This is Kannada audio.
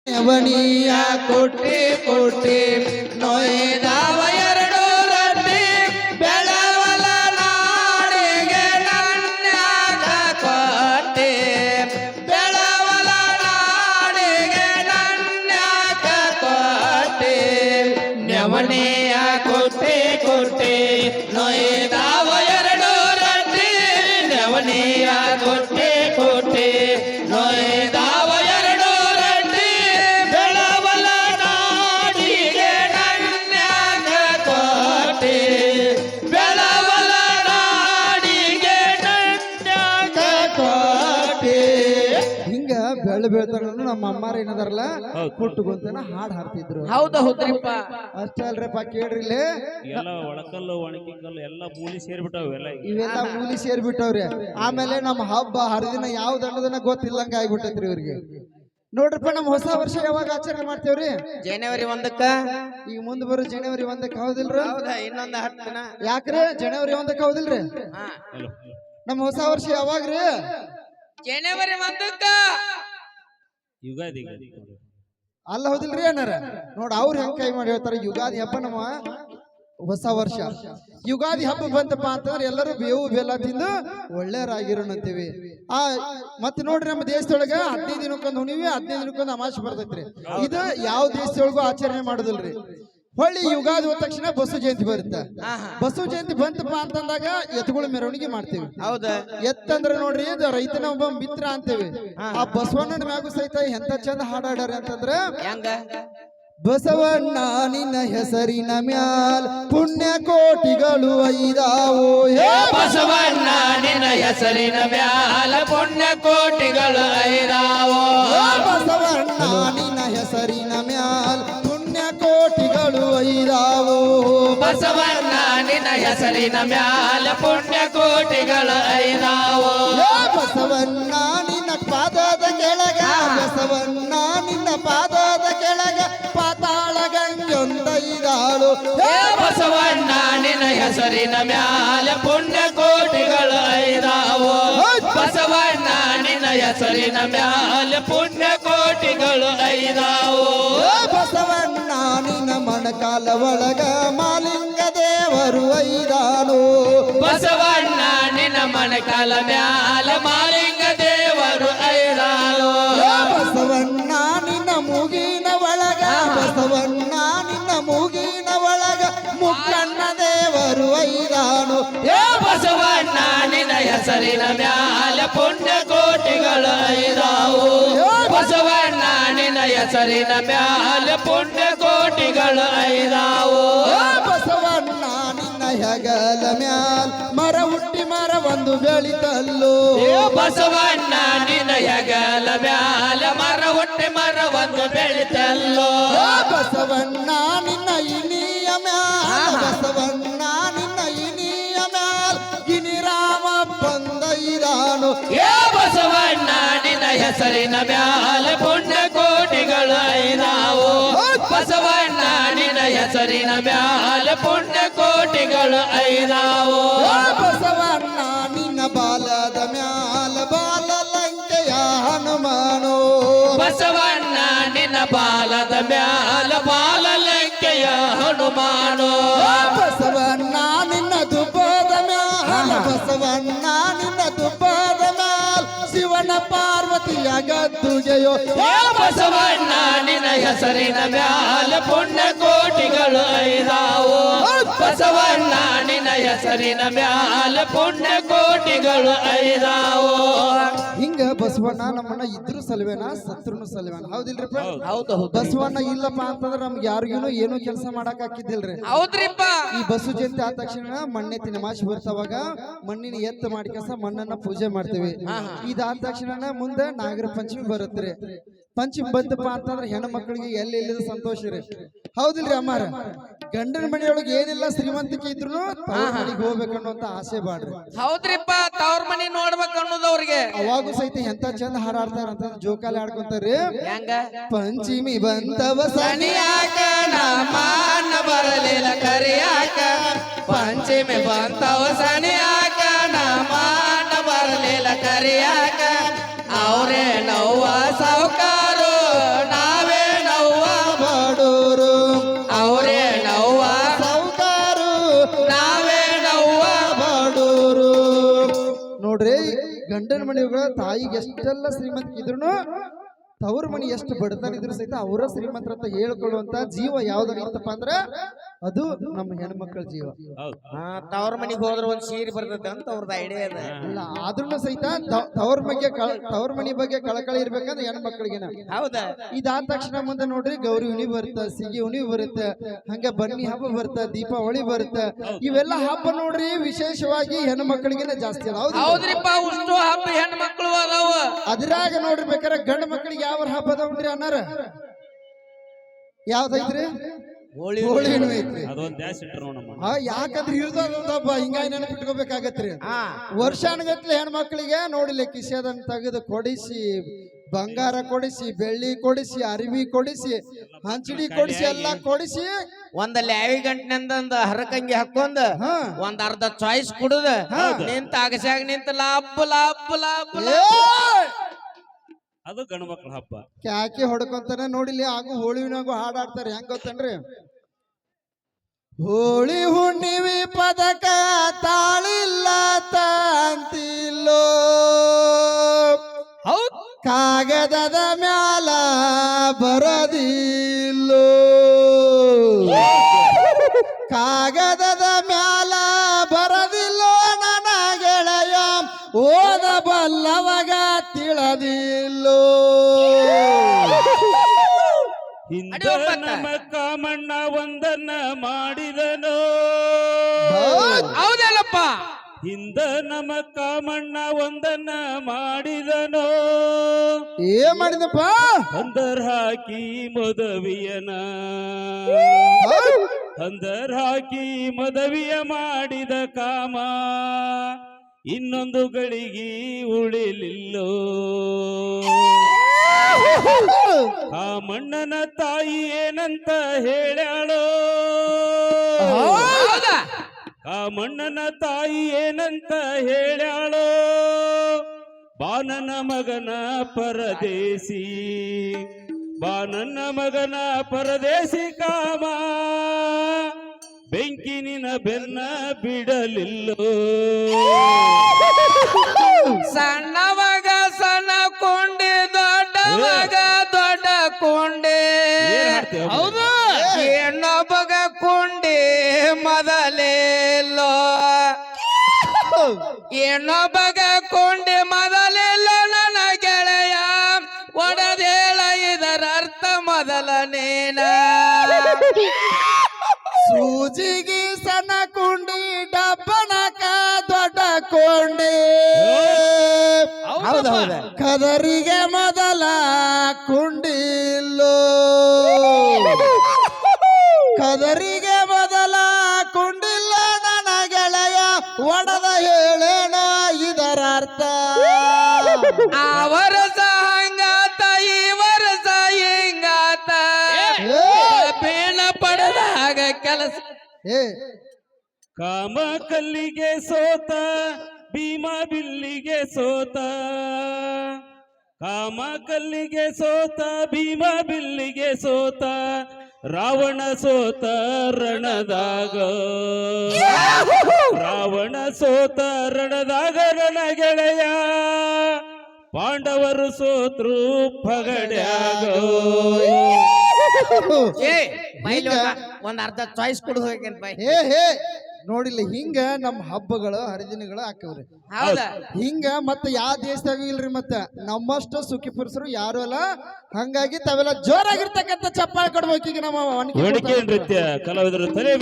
ನವನಿಯ ಕೊಟ್ಟಿ ಕೊಟ್ಟಿ ನೋಯ್ದಾವ ಎರಡು ರಟ್ಟಿ ಬೆಳವಲ ನಾಡಿಗೆ ನನ್ಯಾಕ ಕೊಟ್ಟಿ ಬೆಳವಲ ನಾಡಿಗೆ ನನ್ಯಾಕ ಕೊಟ್ಟಿ ನವನಿಯ ಕೊಟ್ಟಿ ಕೊಟ್ಟಿ ನೋಯ್ದಾವ ಎರಡು ರಟ್ಟಿ ನವನಿಯ ಕೊಟ್ಟಿ ಕೊಟ್ಟಿ ನೋಯ್ದಾವ ಬೀಳ್ತಾರ ನಮ್ಮ ಅಮ್ಮಾರ ಏನದಾರಲ್ಲ ಕುಟ್ಟುಗೊಂತನ ಹಾಡ್ ಹಾಡ್ತಿದ್ರು. ಹೌದಾ ಹೌದ್ರಿಪ್ಪ. ಅಷ್ಟೇ ಅಲ್ರಿಪ್ಪ ಕೇಳ್ರಿ ಇಲ್ಲಿ ಎಲ್ಲ ಒಳಕಲ್ಲು ಒಣಕಿಕಲ್ಲು ಎಲ್ಲ ಮೂಲಿ ಸೇರ್ಬಿಟ್ಟಾವ ಇವೆಲ್ಲ ಮೂಲಿ ಸೇರ್ಬಿಟ್ಟವ್ರಿ. ಆಮೇಲೆ ನಮ್ಮ ಹಬ್ಬ ಹರಿದಿನ ಯಾವ್ದು ಅನ್ನೋದನ್ನ ಗೊತ್ತಿಲ್ಲಂಗ ಆಗ್ಬಿಟ್ಟೈತ್ರಿ ಇವ್ರಿಗೆ. ನೋಡ್ರಿಪ್ಪ ನಮ್ಮ ಹೊಸ ವರ್ಷ ಯಾವಾಗ ಆಚರಣೆ ಮಾಡ್ತೇವ್ರಿ? ಜನವರಿ 1ಕ್ಕ. ಈಗ ಮುಂದ್ ಬರೋ ಜನವರಿ 1ಕ್ಕೆ ಹೌದಿಲ್ರಿ? ಇನ್ನೊಂದು 10 ದಿನ. ಯಾಕ್ರಿ ಜನವರಿ 1ಕ್ಕೆ ಹೌದಿಲ್ರಿ? ನಮ್ಮ ಹೊಸ ವರ್ಷ ಯಾವಾಗ್ರಿ? ಜನವರಿ 1ಕ್ಕ. ಯುಗಾದಿ ಅಲ್ಲ ಹೌದಿಲ್ರಿ ಏನಾರ ನೋಡ ಅವ್ರ ಹೆಂಗ್ ಕೈ ಮಾಡಿ ಹೇಳ್ತಾರ. ಯುಗಾದಿ ಹಬ್ಬ ನಮ್ಮ ಹೊಸ ವರ್ಷ. ಯುಗಾದಿ ಹಬ್ಬ ಬಂತಪ್ಪ ಅಂತಂದ್ರೆ ಎಲ್ಲರೂ ಬೇವು ಬೆಲ್ಲ ತಿಂದು ಒಳ್ಳೆಯರಾಗಿರೋಣ ಅಂತೀವಿ. ಮತ್ತೆ ನೋಡ್ರಿ ನಮ್ಮ ದೇಶದೊಳಗ 15 ದಿನಕ್ಕೊಂದು ಹುಣಿವಿ 15 ದಿನಕ್ಕೊಂದು ಅಮಾವಾಸ್ಯೆ ಬರ್ತೈತ್ರಿ. ಇದು ಯಾವ ದೇಶದೊಳಗೂ ಆಚರಣೆ ಮಾಡುದಿಲ್ರಿ. ಹೊಳ್ಳಿ ಯುಗಾದಿ ಹೋದ ತಕ್ಷಣ ಬಸವ ಜಯಂತಿ ಬರುತ್ತೆ. ಬಸವ ಜಯಂತಿ ಬಂತಪ್ಪ ಅಂತಂದಾಗ ಎತ್ತುಗಳ ಮೆರವಣಿಗೆ ಮಾಡ್ತೀವಿ. ಹೌದಾ? ಎತ್ತಂದ್ರೆ ನೋಡ್ರಿ ಇದು ರೈತನ ಒಬ್ಬ ಮಿತ್ರ ಅಂತೇವಿ. ಆ ಬಸವಣ್ಣನ ಮ್ಯಾಗು ಸಹಿತ ಎಂತ ಚಂದ ಹಾಡಾಡ್ಯಾರ ಅಂತಂದ್ರ ಬಸವಣ್ಣ ನಿನ್ನ ಹೆಸರಿನ ಮ್ಯಾಲ್ ಪುಣ್ಯ ಕೋಟಿಗಳು ಐದಾವು. ಬಸವಣ್ಣ ನಿನ್ನ ಹೆಸರಿನ ಮ್ಯಾಲ ಪುಣ್ಯ ಕೋಟಿಗಳು ಐದಾವು. ಬಸವಣ್ಣ ನಿನ್ನ ಹೆಸರಿನ ಮ್ಯಾಲ್ ಪುಣ್ಯ ಕೋಟಿಗಳು ಐದಾವು. ಬಸವಣ್ಣ ನಿನ್ನ ಹೆಸರಿನ ಮ್ಯಾಲ ಪುಣ್ಯ ಕೋಟಿಗಳು ಐದಾವು. ಬಸವಣ್ಣ ನಿನ್ನ ಪಾದದ ಕೆಳಗ ಬಸವಣ್ಣ ನಿನ್ನ ಪಾದದ ಕೆಳಗ ಪಾತಾಳ ಗಂಗೊಂದೈದಾಳು. ಬಸವಣ್ಣ ನಿನ್ನ ಹೆಸರಿನ ಮ್ಯಾಲ ಪುಣ್ಯ ಕೋಟಿಗಳು ಐದಾವು. ಬಸವಣ್ಣ ನಿನ್ನ ಹೆಸರಿನ ಮ್ಯಾಲ ಪುಣ್ಯ ಕೋಟಿಗಳು ಐದಾವು. ಬಸವಣ್ಣ ನಿನ್ನ ಮಣಕಾಲ ಒಳಗ ಮಾಲಿಂಗ ದೇವರು ಐದಾನು. ಬಸವಣ್ಣ ನಿನ್ನ ಮಣಕಾಲ ಮ್ಯಾಲ ಮಾಲಿಂಗ ದೇವರು ಐದಾನು. ಬಸವಣ್ಣ ನಿನ್ನ ಮೂಗಿನ ಒಳಗ ಬಸವಣ್ಣ ನಿನ್ನ ಮೂಗಿನ ಒಳಗ ಮುಕ್ಕಣ್ಣ ದೇವರು ಐದಾನು. ಬಸವಣ್ಣ ನಿನ್ನ ಹೆಸರಿನ ಮ್ಯಾಲ ಪುಣ್ಯ ಕೋಟಿಗಳು ಐದಾವು. ಬಸವಣ್ಣ ನಿನ್ನ ಹೆಸರಿನ ಮ್ಯಾಲ ಪುಣ್ಯ ಕೋಟಿಗಳು ಐದಾವು. ಬಸವಣ್ಣ ನಿನ್ನ ಹೆಗಲ ಮ್ಯಾಲ್ ಮರ ಹುಟ್ಟಿ ಮರ ಒಂದು ಬೆಳಿತಲ್ಲೋ. ಬಸವಣ್ಣ ನಿನ್ನ ಹೆಗಲ ಮ್ಯಾಲ ಮರ ಹುಟ್ಟಿ ಮರ ಒಂದು ಬೆಳಿತಲ್ಲೋ. ಬಸವಣ್ಣ ನಿನ್ನ ಇನಿಯ ಮ್ಯಾಲ ಬಸವಣ್ಣ ನಿನ್ನ ಇನಿಯ ಮ್ಯಾಲ್ ಗಿನಿರಾಮ ಬಂದೈದಾನು. ಬಸವಣ್ಣ ನಿನ್ನ ಹೆಸರಿನ ಮ್ಯಾಲ ಪುಣ್ಯ ಕೋಟಿಗಳು ಐದಾವು. ಬಸವಣ್ಣ ನಿನ್ನ ಹೆಸರಿನ ಮ್ಯಾಲ ಪುಣ್ಯ ಕೋಟಿಗಳು ಐದಾವು. ಬಸವಣ್ಣ ನಿನ್ನ ಬಾಲದ ಮ್ಯಾಲ ಬಾಲ ಲಂಕೆಯ ಹನುಮಾನು. ಬಸವಣ್ಣ ನಿನ್ನ ಬಾಲದ ಮ್ಯಾಲ ಬಾಲ ಲಂಕೆಯ ಹನುಮಾನು. ಬಸವಣ್ಣ ನಿನ್ನ ದುಬ್ಬದ ಮ್ಯಾಲ ಬಸವಣ್ಣ ನಿನ್ನ ದುಬ್ಬದ ಮ್ಯಾಲ ಶಿವನ ಪಾರ್ವತಿಯ ಗದ್ದುಗೆಯೋ. ಬಸವಣ್ಣ ನಿನ್ನ ಹೆಸರಿನ ಮ್ಯಾಲ ಪುಣ್ಯ ಕೋಟಿಗಳು ಐದಾವು. ಬಸವಣ್ಣ ನಿನ್ನ ಹೆಸರಿನ ಮ್ಯಾಲ ಪುಣ್ಯ ಕೋಟಿಗಳು ಐದಾವು. ಹಿಂಗ ಬಸವಣ್ಣ ನಮ್ಮನ್ನ ಇದ್ರು ಸಲ್ವೇನ ಸತ್ರುನು ಸಲ್ವೇನ ಹೌದಿಲ್ರಿಪ್ಪ? ಹೌದು. ಬಸವಣ್ಣ ಇಲ್ಲಪ್ಪ ಅಂತಂದ್ರ ನಮ್ಗೆ ಯಾರಿಗೂ ಏನು ಕೆಲಸ ಮಾಡಕ್ ಹಾಕಿದ್ದಿಲ್ರಿ. ಹೌದ್ರಿಪ್ಪ. ಈ ಬಸವ ಜಯಂತಿ ಆದ ತಕ್ಷಣ ಮಣ್ಣೆತ್ತಿನ ಮಾಸಿ ಬರ್ತಾವಾಗ ಮಣ್ಣಿನ ಎತ್ತ ಮಾಡಿಕಸ ಮಣ್ಣನ್ನ ಪೂಜೆ ಮಾಡ್ತೇವೆ. ಇದಾದ ತಕ್ಷಣ ಮುಂದೆ ನಾಗರ ಪಂಚಮಿ ಬರುತ್ತ್ರಿ. ಪಂಚಮಿ ಬಂತಪ್ಪ ಅಂತಂದ್ರೆ ಹೆಣ್ಣು ಮಕ್ಕಳಿಗೆ ಎಲ್ಲಿ ಸಂತೋಷ ರೀ. ಹೌದಿಲ್ರಿ ಅಮ್ಮಾರ? ಗಂಡನ ಮನೆಯೊಳಗೆ ಏನಿಲ್ಲ ಶ್ರೀಮಂತಿಕೆ ಇದ್ರು ಮನೆಗೆ ಹೋಗ್ಬೇಕನ್ನುವಂತ ಆಸೆ ಬಾಡ್ರಿ. ಹೌದ್ರಿಪ್ಪ. ತವ್ರ ಮನೆ ನೋಡ್ಬೇಕು ಅನ್ನೋದವ್ರಿಗೆ ಅವಾಗೂ ಸಹಿತ ಎಂತ ಚಂದ ಹಾಡಾಡ್ತಾರ ಅಂತ ಜೋಕಾಲಿ ಆಡ್ಕೊಂತಾರ್ರಿ. ಹೆಂಗ? ಪಂಚಮಿ ಬಂತವ ಸನಿಯಾಕ ನಮ್ಮನ್ನ ಬರಲಿಲ್ಲ ಕರಿಯಾಕ. ಪಂಚಮಿ ಬಂತವ ಸನಿಯಾಕ ನಮ್ಮನ್ನ ಬರಲಿಲ್ಲ ಕರಿಯಾಕ. ಅವರೇ ನವ್ವ ಸಾವುಕಾರು ನಾವೇ ಗಂಡನ ಮನೆಗಳ ತಾಯಿಗೆ ಎಷ್ಟೆಲ್ಲ ಶ್ರೀಮಂತಿಕೆ ಇದ್ರು ತವ್ರ ಮನಿ ಎಷ್ಟು ಬಡತನ ಇದ್ರು ಸಹಿತ ಅವರ ಶ್ರೀಮಂತರ ಅಂತ ಹೇಳ್ಕೊಳ್ಳುವಂತ ಜೀವ ಯಾವ್ದಾಗಿತ್ತಪ್ಪ ಅಂದ್ರ ಅದು ನಮ್ಮ ಹೆಣ್ಮಕ್ಳ ಜೀವ. ಹೌದು. ತವ್ರ ಮನಿಗ್ ಹೋದ್ರ ಒಂದ್ ಸೀರೆ ಬರ್ತೈತೆ ಅಂತ ಅವ್ರದ್ದು ಐಡಿಯಾ ಅದ. ಇಲ್ಲ ಆದ್ರೂ ಸಹಿತ ತವ್ರ ಮನಿ ಬಗ್ಗೆ ಕಳಕಳಿ ಇರ್ಬೇಕಂದ್ರೆ ಹೆಣ್ಮಕ್ಳಿಗೆನ. ಹೌದಾ? ಇದಾದ ತಕ್ಷಣ ಮುಂದೆ ನೋಡ್ರಿ ಗೌರಿ ಹುಣಿ ಬರುತ್ತ, ಸಿಗಿ ಹುಣಿ ಬರುತ್ತೆ, ಹಂಗ ಬನ್ನಿ ಹಬ್ಬ ಬರುತ್ತ, ದೀಪಾವಳಿ ಬರುತ್ತೆ. ಇವೆಲ್ಲ ಹಬ್ಬ ನೋಡ್ರಿ ವಿಶೇಷವಾಗಿ ಹೆಣ್ಮಕ್ಳಿಗೆನ ಜಾಸ್ತಿ ಅದ. ಹೌದ್ರಿಪ್ಪ, ಉಷ್ಟು ಹಬ್ಬ ಹೆಣ್ಣು ಮಕ್ಕಳು ಅದಾವ. ಅದ್ರಾಗ ನೋಡ್ರಿ ಬೇಕಾರೆ ಗಂಡ ಮಕ್ಳಿಗೆ ಯಾವ ಹಬ್ಬ ಅದಾವ್ರಿ ಅನ್ನಾರ? ಯಾವ್ದೈತ್ರಿ? ಹೋಳಿ ಹುಣ್ಣಿಮೆ ಐತ್ರಿ. ಅದೊಂದ್ ಜಾಸ್ತಿ ಇಟ್ರು ನಮ್ಮ ಯಾಕಂದ್ರೆ ಇರ್ದೊಂದು ಹಬ್ಬ ಹಿಂಗಾಗಿ ನೆನಪಿಟ್ಕೋಬೇಕಾಗತ್ರಿ. ವರ್ಷಾನುಗಟ್ಲೆ ಹೆಣ್ಮಕ್ಳಿಗೆ ನೋಡಿಲ್ಲ ಕಿಸೆದನ್ ತೆಗೆದು ಕೊಡಿಸಿ, ಬಂಗಾರ ಕೊಡಿಸಿ, ಬೆಳ್ಳಿ ಕೊಡಿಸಿ, ಅರಿವಿ ಕೊಡಿಸಿ, ಹಂಚಡಿ ಕೊಡಿಸಿ, ಎಲ್ಲ ಕೊಡಿಸಿ ಒಂದ್ ಲ್ಯಾವಿ ಗಂಟಿನಿಂದ ಹರಕಂಗಿ ಹಾಕೊಂಡ್ ಒಂದ್ ಅರ್ಧ ಚಾಯ್ಸ್ ಕುಡುದ ನಿಂತ ಅಗಸ್ಯಾಗ ನಿಂತ ಲಾಪ್ ಲಾಪ್ ಲಾಪ್ ಅದು ಗಂಡು ಮಕ್ಕಳ ಹಬ್ಬ. ಕ್ಯಾಕಿ ಹೊಡ್ಕೊಂತಾನೆ ನೋಡಿಲಿ. ಹಾಗೂ ಹೋಳಿನಾಗೂ ಹಾಡಾಡ್ತಾರೆ. ಹೆಂಗ್ ಗೊತ್ತನ್ರಿ? ಹೋಳಿ ಹುಣ್ಣಿಮೆ ಪದಕ ತಾಳಿಲ್ಲ ತಂತಿಲ್ಲೋ, ಕಾಗದದ ಮ್ಯಾಲ ಬರದಿಲ್ಲೋ, ಕಾಗದದ ಮ್ಯಾಲ ಬರದಿಲ್ಲೋ ನನ್ನ ಗೆಳೆಯ, ಓದಬಲ್ಲವಗ ತಿಳದಿಲ್ಲೋ. ಹಿಂದ ನಮ್ಮ ಕಾಮಣ್ಣ ಒಂದನ್ನ ಮಾಡಿದನೋ. ಹೌದಲ್ಲಪ್ಪ? ಹಿಂದ ನಮ್ಮ ಕಾಮಣ್ಣ ಒಂದನ್ನ ಮಾಡಿದನೋ. ಏನ್ ಮಾಡಿದಪ್ಪ? ಅಂದರ್ ಹಾಕಿ ಮದವಿಯನ, ಅಂದರ್ ಹಾಕಿ ಮದವಿಯ ಮಾಡಿದ ಕಾಮ ಇನ್ನೊಂದು ಗಳಿಗೆ ಉಳಿಲಿಲ್ಲೋ. ಕಾಮಣ್ಣನ ತಾಯಿ ಏನಂತ ಹೇಳ್ಯಾಳೋ, ಕಾಮಣ್ಣನ ತಾಯಿ ಏನಂತ ಹೇಳ್ಯಾಳೋ. ಬಾನನ ಮಗನ ಪರದೇಸಿ, ಬಾನನ ಮಗನ ಪರದೇಸಿ ಕಾಮ ಬೆಂಕಿನಿನ ಬೆನ್ನ ಬಿಡಲಿಲ್ಲೋ. ಸಣ್ಣವಾಗ ಸಣ್ಣ ಕೊಂಡೆ, ದೊಡ್ಡವಾಗ ದೊಡ್ಡ ಕೊಂಡೆ. ಹೌದು, ಹೆಣ್ಣೊಬ್ಬಗ ಕೊಂಡೆ ಮೊದಲೆಲ್ಲೋ, ಹೆಣ್ಣೊಬ್ಬಗ ಕೊಂಡೆ ಮೊದಲೆಲ್ಲೋ ನನ್ನ ಗೆಳೆಯ, ಒಡದೇಳ ಇದರ ಅರ್ಥ ಮೊದಲನೇನ. ಸೂಜಿಗೆ ಸಣ್ಣ ಕುಂಡಿ, ಡಬ್ಬನಕ ದೊಡ್ಡ ಕೊಂಡಿ. ಹೌದೌದ. ಕದರಿಗೆ ಮೊದಲ ಕುಂಡಿಲ್ಲೋ, ಕದರಿಗೆ ಮೊದಲ ಕುಂಡಿಲ್ಲ ನನ್ನ ಗೆಳೆಯ, ಒಡದ ಹೇಳೇಣ ಇದರ ಅರ್ಥ. ಆ ವರ್ಷ ಹಂಗಾತ, ಈ ವರ್ಷ ಹಿಂಗಾತ, ಬೇಣ ಪಡೆದಾಗ ಕೆಲಸ. ಕಾಮ ಕಲ್ಲಿಗೆ ಸೋತ, ಭೀಮ ಬಿಲ್ಲಿಗೆ ಸೋತ. ಕಾಮ ಕಲ್ಲಿಗೆ ಸೋತ, ಭೀಮ ಬಿಲ್ಲಿಗೆ ಸೋತ, ರಾವಣ ಸೋತ ರಣದಾಗ. ರಾವಣ ಸೋತ ರಣದಾಗ ರಣ ಗೆಳೆಯ, ಪಾಂಡವರು ಸೋತ್ರು ಪಗಡ್ಯಾಗ. ಒಂದ್ ಅರ್ಧ ಚಾಯ್ಸ್ ಕುಡಿದು ಹೋಗ್ಯಾನ ಬೈ. ನೋಡಿಲ್ಲ ಹಿಂಗ ನಮ್ಮ ಹಬ್ಬಗಳು ಹರಿದಿನಗಳು ಹಾಕವ್ರಿ. ಹೌದಾ? ಹಿಂಗ ಮತ್ತೆ ಯಾವ ದೇಶದಾಗ ಇಲ್ರಿ. ಮತ್ತೆ ನಮ್ಮಷ್ಟು ಸುಖಿ ಪುರುಷರು ಯಾರು ಅಲ್ಲ. ಹಂಗಾಗಿ ತಾವೆಲ್ಲ ಜೋರಾಗಿರ್ತಕ್ಕಂಥ ಚಪ್ಪಾಳೆ ಕೊಡ್ಬೇಕು ಈಗ ನಮ್ಮ ನೃತ್ಯ ಕಲಾವಿದರು ತಲೆ